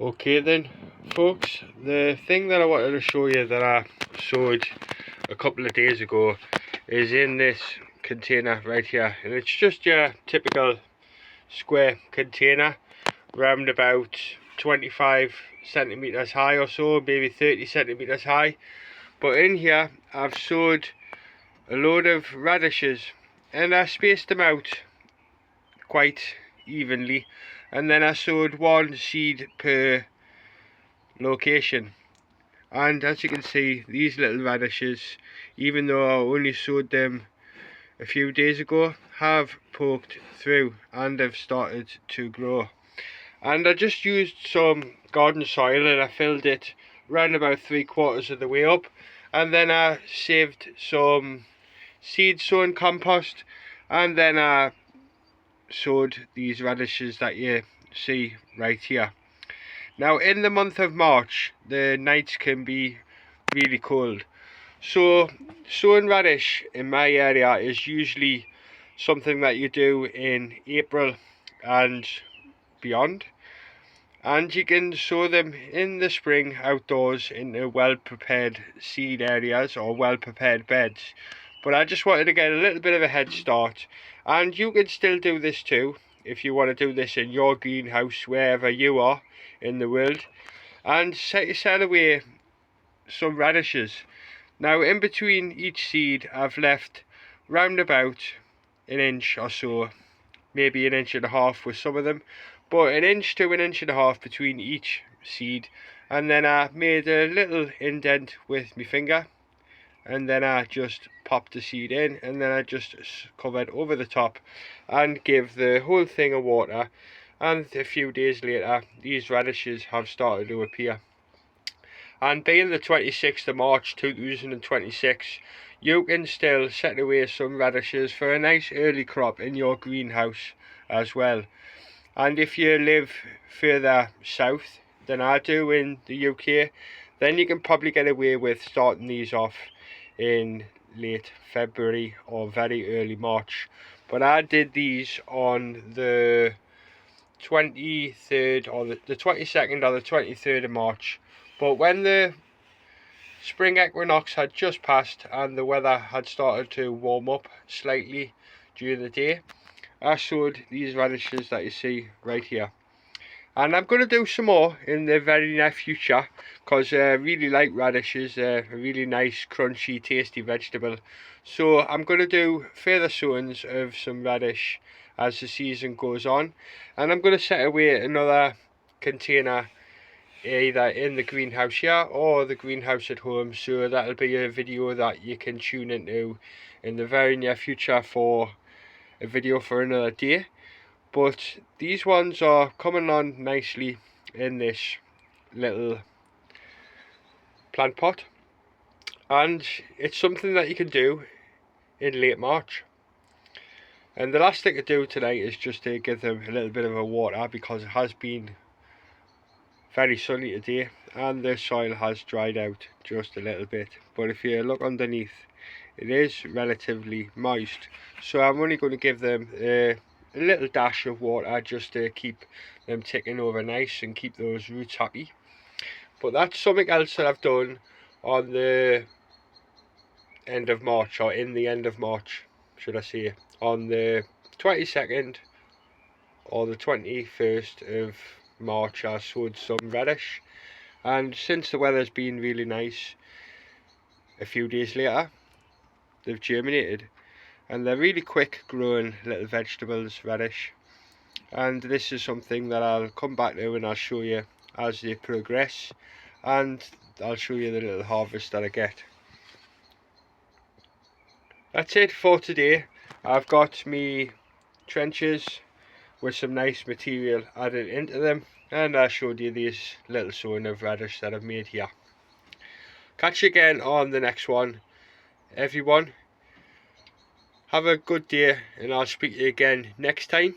Okay then folks, the thing that I wanted to show you that I sowed a couple of days ago is in this container right here, and it's just your typical square container, round about 25 centimeters high or so, maybe 30 centimeters high. But in here I've sowed a load of radishes, and I spaced them out quite evenly, and then I sowed one seed per location. And as you can see, these little radishes, even though I only sowed them a few days ago, have poked through and have started to grow. And I just used some garden soil and I filled it round about 3/4 of the way up, and then I saved some seed sown compost, and then I sowed these radishes that you see right here. Now in the month of March the nights can be really cold, so sowing radish in my area is usually something that you do in April and beyond, and you can sow them in the spring outdoors in well prepared seed areas or well prepared beds. But I just wanted to get a little bit of a head start, and you can still do this too if you want to do this in your greenhouse wherever you are in the world, and set yourself away some radishes. Now in between each seed I've left round about an inch or so, maybe an inch and a half with some of them, but an inch to an inch and a half between each seed. And then I made a little indent with my finger, and then I just popped the seed in, and then I just covered over the top and give the whole thing a water, and a few days later these radishes have started to appear. And being the 26th of March 2026, you can still set away some radishes for a nice early crop in your greenhouse as well. And if you live further south than I do in the UK, then you can probably get away with starting these off in late February or very early March. But I did these on the 23rd or the 22nd or the 23rd of March. But when the spring equinox had just passed and the weather had started to warm up slightly during the day, I sowed these radishes that you see right here. And I'm going to do some more in the very near future, because I really like radishes. They're a really nice, crunchy, tasty vegetable. So I'm going to do further sowings of some radish as the season goes on. And I'm going to set away another container either in the greenhouse here or the greenhouse at home. So that'll be a video that you can tune into in the very near future for a video for another day. But these ones are coming on nicely in this little plant pot, and it's something that you can do in late March. And the last thing to do tonight is just to give them a little bit of a water, because it has been very sunny today and the soil has dried out just a little bit. But if you look underneath, it is relatively moist, so I'm only going to give them a little dash of water just to keep them ticking over nice and keep those roots happy. But that's something else that I've done on the end of March, or in the end of March should I say, on the 22nd or the 21st of March I sowed some radish, and since the weather's been really nice, a few days later they've germinated, and they're really quick growing little vegetables, radish. And this is something that I'll come back to and I'll show you as they progress, and I'll show you the little harvest that I get. That's it for today. I've got me trenches with some nice material added into them, and I showed you these little sowing of radish that I've made here. Catch you again on the next one, everyone. Have a good day, and I'll speak to you again next time.